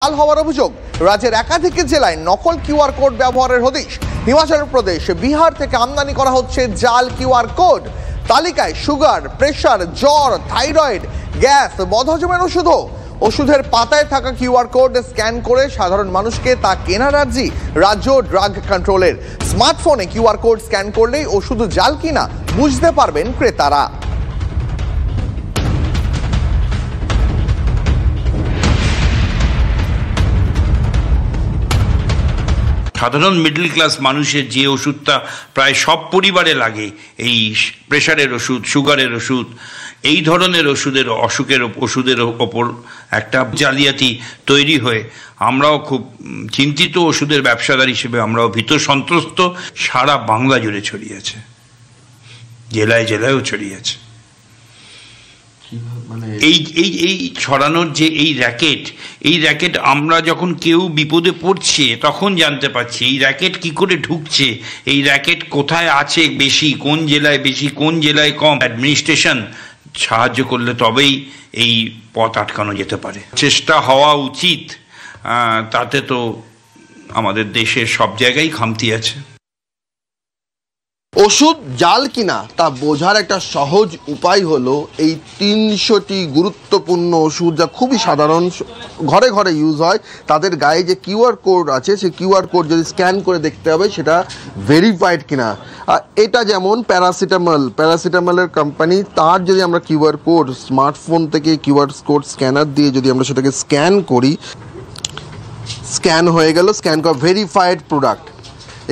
জাল হওয়ার অভিযোগ। রাজ্যের একাধিক জেলায় নকল কিউআর কোড ব্যবহারের হদিশ। হিমাচল প্রদেশ, বিহার থেকে আমদানি করা হচ্ছে জাল কিউআর কোড। তালিকায় সুগার, প্রেশার, জ্বর, থাইরয়েড, গ্যাস, বদহজমের ওষুধও। ওষুধের পাতায় থাকা কিউআর কোড স্ক্যান করে সাধারণ মানুষকে তা কেনার আর্জি রাজ্য ড্রাগ কন্ট্রোলের। স্মার্টফোনে কিউআর কোড স্ক্যান করলেই ওষুধ জাল কিনা বুঝতে পারবেন ক্রেতারা। সাধারণ মিডল ক্লাস মানুষের যে ওষুধটা প্রায় সব পরিবারে লাগে, এই প্রেশারের ওষুধ, সুগারের ওষুধ, এই ধরনের ওষুধের ওপর একটা জালিয়াতি তৈরি হয়ে আমরাও খুব চিন্তিত। ওষুধের ব্যবসাদার হিসেবে আমরাও ভীত সন্ত্রস্ত। সারা বাংলা জুড়ে ছড়িয়েছে, জেলায় জেলায়ও ছড়িয়েছে। এই ছড়ানোর যে এই র্যাকেট আমরা যখন কেউ বিপদে পড়ছে তখন জানতে পারছি এই র্যাকেট কি করে ঢুকছে, এই র্যাকেট কোথায় আছে বেশি, কোন জেলায় বেশি, কোন জেলায় কম। অ্যাডমিনিস্ট্রেশন সাহায্য করলে তবেই এই পথ আটকানো যেতে পারে। চেষ্টা হওয়া উচিত, তাতে তো আমাদের দেশের সব জায়গায় খামতি আছে। ওষুধ জাল কিনা তা বোঝার একটা সহজ উপায় হলো এই 300টি গুরুত্বপূর্ণ ওষুধ যা খুবই সাধারণ, ঘরে ঘরে ইউজ হয়, তাদের গায়ে যে কিউআর কোড আছে সেই কিউআর কোড যদি স্ক্যান করে দেখতে হবে সেটা ভেরিফাইড কিনা। এটা যেমন প্যারাসিটামলের কোম্পানি, তার যদি আমরা কিউআর কোড স্মার্টফোন থেকে কিউআর কোড স্ক্যানার দিয়ে যদি আমরা সেটাকে স্ক্যান করি, স্ক্যান হয়ে গেল, স্ক্যান করা ভেরিফাইড প্রোডাক্ট।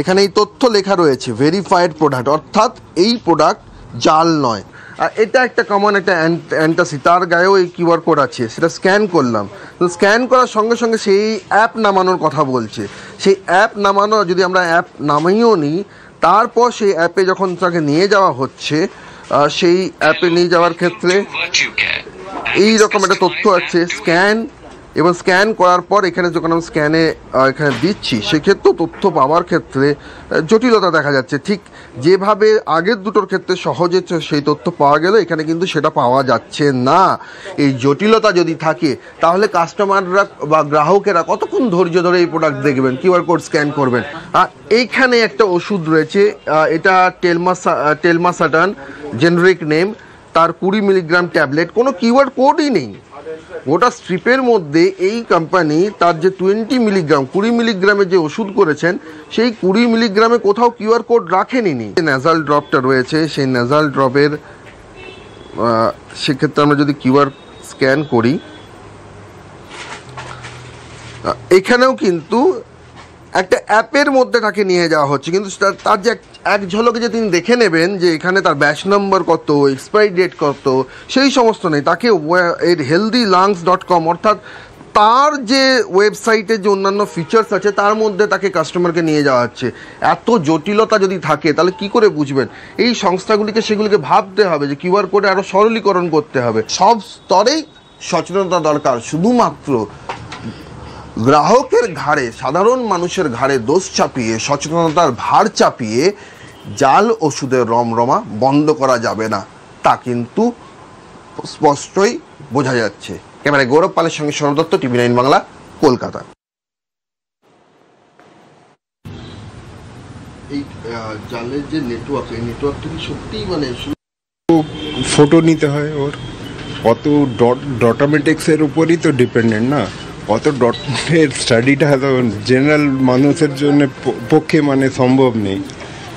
এখানে এই তথ্য লেখা রয়েছে ভেরিফাইড প্রোডাক্ট, অর্থাৎ এই প্রোডাক্ট জাল নয়। আর এটা একটা কমন একটা অ্যান্টাসি, তার গায়েও এই কিউআর কোড আছে, সেটা স্ক্যান করলাম। তো স্ক্যান করার সঙ্গে সঙ্গে সেই অ্যাপ নামানোর কথা বলছে। সেই অ্যাপ নামানো, যদি আমরা অ্যাপ নামিয়েও নিই, তারপর সেই অ্যাপে যখন তাকে নিয়ে যাওয়া হচ্ছে, সেই অ্যাপে নিয়ে যাওয়ার ক্ষেত্রে এই রকম একটা তথ্য আছে স্ক্যান, এবং স্ক্যান করার পর এখানে যখন আমি এখানে দিচ্ছি, সেক্ষেত্রেও তথ্য পাওয়ার ক্ষেত্রে জটিলতা দেখা যাচ্ছে। ঠিক যেভাবে আগের দুটোর ক্ষেত্রে সহজে সেই তথ্য পাওয়া গেল, এখানে কিন্তু সেটা পাওয়া যাচ্ছে না। এই জটিলতা যদি থাকে তাহলে কাস্টমাররা বা গ্রাহকেরা কতক্ষণ ধৈর্য ধরে এই প্রোডাক্ট দেখবেন, কিউআর কোড স্ক্যান করবেন। আর এইখানে একটা ওষুধ রয়েছে, এটা টেলমাসাটান, জেনারিক নেম, তার 20 মিলিগ্রাম ট্যাবলেট, কোনো কিউআর কোডই নেই। গোটা স্ট্রিপের মধ্যে এই কোম্পানি তার যে 20 মিলিগ্রামের যে ওষুধ করেছেন, সেই 20 মিলিগ্রামে কোথাও কিউআর কোড রাখেনি। ন্যাজাল ড্রপটা রয়েছে, সেই ন্যাজাল ড্রপের সেক্ষেত্রে আমরা যদি কিউআর স্ক্যান করি, এখানেও কিন্তু একটা অ্যাপের মধ্যে তাকে নিয়ে যাওয়া হচ্ছে, কিন্তু তার যে এক ঝলকে যে তিনি দেখে নেবেন যে এখানে তার ব্যাচ নম্বর কত, এক্সপায়ারি ডেট কত, সেই সমস্ত নেই। তাকে এর healthylungs.com, অর্থাৎ তার যে ওয়েবসাইটের যে অন্যান্য ফিচার্স আছে তার মধ্যে তাকে কাস্টমারকে নিয়ে যাওয়া হচ্ছে। এত জটিলতা যদি থাকে তাহলে কি করে বুঝবেন? এই সংস্থাগুলিকে সেগুলিকে ভাবতে হবে যে কিউআর কোডে আরও সরলীকরণ করতে হবে। সব স্তরেই সচেতনতা দরকার। শুধুমাত্র গ্রাহকের ঘাড়ে, সাধারণ মানুষের ঘাড়ে দোষ চাপিয়ে, সচেতনতার ভার চাপিয়ে জাল ওষুধের রমরমা বন্ধ করা যাবে না, তা কিন্তু স্পষ্টই বোঝা যাচ্ছে। ক্যামেরায় গৌরব পালের সঙ্গে সৌরভ দত্ত, TV9 বাংলা, কলকাতা। এই জালের যে নেটওয়ার্ক, এই নেটওয়ার্কটা কি সত্যিই ফটো নিতে হয়, ওর কত ডটামেটিক্সের উপরই তো ডিপেন্ডেন্ট না, অত ডটের স্টাডিটা জেনারেল মানুষের জন্য পক্ষে সম্ভব নেই।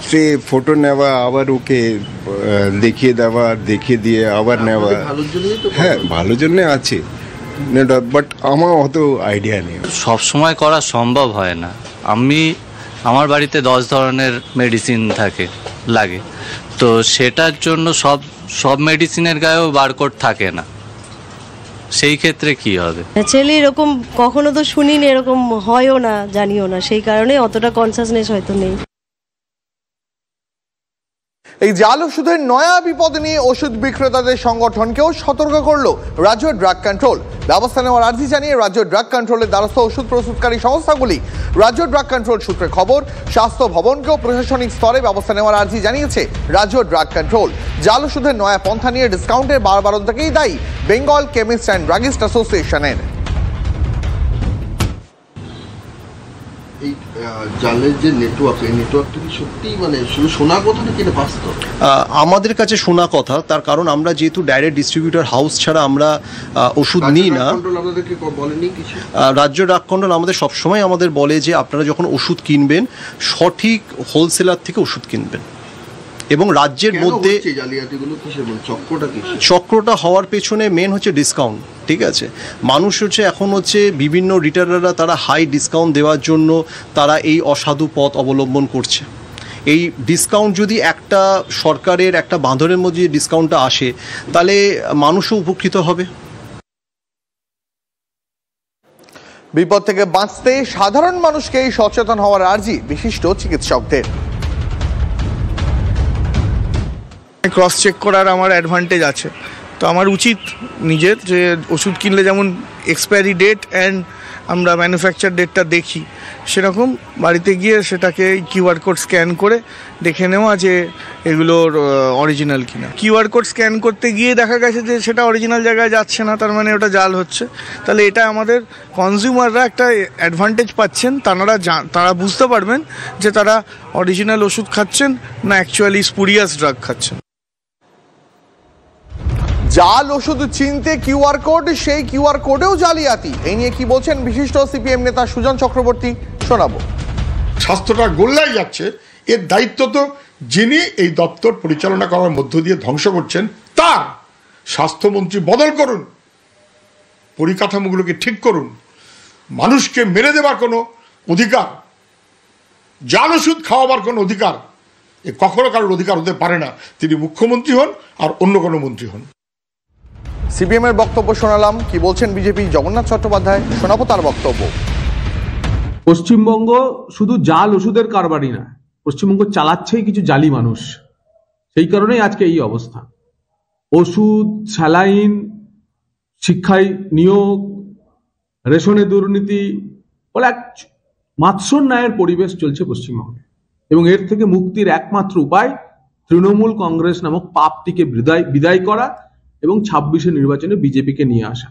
সে ফটো নেওয়া, আবার ওকে দেখিয়ে দেওয়া, দেখিয়ে দিয়ে আবার নেওয়া, হ্যাঁ ভালো জন্যে আছে, বাট আমার অত আইডিয়া নেই। সব সময় করা সম্ভব হয় না। আমার বাড়িতে 10 ধরনের মেডিসিন লাগে, তো সেটার জন্য সব মেডিসিনের গায়েও বারকোড থাকে না, সেই ক্ষেত্রে কি হবে? অ্যাকচুয়ালি এরকম কখনো তো শুনিনি, এরকম হয়ও না, জানিও না, সেই কারণে অতটা কনসাসনেস হয়তো নেই। এই জাল ওষুধের নয়া বিপদ নিয়ে ওষুধ বিক্রেতাদের সংগঠনকেও সতর্ক করলো রাজ্য ড্রাগ কন্ট্রোল। ব্যবস্থা নেওয়ার আর্জি জানিয়ে রাজ্য ড্রাগ কন্ট্রোলের দ্বারস্থ ওষুধ প্রস্তুতকারী সংস্থাগুলি। রাজ্য ড্রাগ কন্ট্রোল সূত্রে খবর, স্বাস্থ্য ভবনকেও প্রশাসনিক স্তরে ব্যবস্থা নেওয়ার আর্জি জানিয়েছে রাজ্য ড্রাগ কন্ট্রোল। জাল ওষুধের নয়া পন্থা নিয়ে ডিসকাউন্টের বাড়বাড়ন্তাকেই দায়ী বেঙ্গল কেমিস্ট অ্যান্ড ড্রাগিস্ট অ্যাসোসিয়েশনের। এই জালের যে নেটওয়ার্ক, এই নেটওয়ার্কটা কি সত্যি মানে শুধু শোনা কথা নাকি এটা বাস্তব? আমাদের কাছে শোনা কথা, তার কারণ আমরা যেহেতু ডাইরেক্ট ডিস্ট্রিবিউটর হাউস ছাড়া আমরা ওষুধ নিই না। আপনাদেরকে বলেনি কিছু? রাজ্য ডাকমণ্ডল আমাদের সবসময় আমাদের বলে যে আপনারা যখন ওষুধ কিনবেন সঠিক হোলসেলার থেকে ওষুধ কিনবেন, এবং রাজ্যের মধ্যে চক্রটা হওয়ার পেছনে মেন হচ্ছে ডিসকাউন্ট। ঠিক আছে, মানুষ হচ্ছে এখন হচ্ছে বিভিন্ন রিটেলাররা তারা হাই ডিসকাউন্ট দেওয়ার জন্য তারা এই অসাধু পথ অবলম্বন করছে। এই ডিসকাউন্ট যদি একটা সরকারের একটা বাঁধনের মধ্যে ডিসকাউন্টটা আসে তাহলে মানুষও উপকৃত হবে। বিপদ থেকে বাঁচতে সাধারণ মানুষকেই সচেতন হওয়ার আর্জি বিশিষ্ট চিকিৎসকদের। ক্রস চেক করার আমার অ্যাডভান্টেজ আছে, তো আমার উচিত নিজের যে ওষুধ কিনলে যেমন এক্সপায়ারি ডেট অ্যান্ড আমরা ম্যানুফ্যাকচার ডেটটা দেখি, সেরকম বাড়িতে গিয়ে সেটাকে কিউআর কোড স্ক্যান করে দেখে নেওয়া যে এগুলোর অরিজিনাল কিনা। কিউআর কোড স্ক্যান করতে গিয়ে দেখা গেছে যে সেটা অরিজিনাল জায়গায় যাচ্ছে না, তার মানে ওটা জাল হচ্ছে। তাহলে এটা আমাদের কনজিউমাররা একটা অ্যাডভান্টেজ পাচ্ছেন, তারা বুঝতে পারবেন যে তারা অরিজিনাল ওষুধ খাচ্ছেন না অ্যাকচুয়ালি স্পুরিয়াস ড্রাগ খাচ্ছেন। জাল ওষুধ চিনতে কিউআর কোড, সেই কিউআর কোডেও জালিয়াতি। এই নিয়ে কি বলছেন বিশিষ্ট সিপিএম নেতা সুজন চক্রবর্তী, শোনাবো। স্বাস্থ্যটা গোল্লায় যাচ্ছে, এর দায়িত্ব তো যিনি এই দপ্তর পরিচালনা করার মধ্য দিয়ে ধ্বংস করছেন তার। স্বাস্থ্যমন্ত্রী বদল করুন, পরিকাঠামোগুলোকে ঠিক করুন। মানুষকে মেরে দেবার কোনো অধিকার, জাল ওষুধ খাওয়াবার কোনো অধিকার এ কখনো কারোর অধিকার হতে পারে না, তিনি মুখ্যমন্ত্রী হন আর অন্য কোনো মন্ত্রী হন। সিপিএম এর বক্তব্য শোনালাম। কি বলছেন বিজেপি জগন্নাথ চট্টোপাধ্যায়, শোনাবো তার বক্তব্য। পশ্চিমবঙ্গ শুধু জাল ওষুধের কারবারই না, পশ্চিমবঙ্গ চালাচ্ছেই কিছু জালি মানুষ, সেই কারণেই আজকে এই অবস্থা। ওষুধ, স্যালাইন, শিক্ষায় নিয়োগ, রেশনে দুর্নীতি বলে এক মাৎসর ন্যায়ের পরিবেশ চলছে পশ্চিমবঙ্গে, এবং এর থেকে মুক্তির একমাত্র উপায় তৃণমূল কংগ্রেস নামক পাপটিকে বিদায় করা এবং 26-এর নির্বাচনে বিজেপিকে নিয়ে আসা।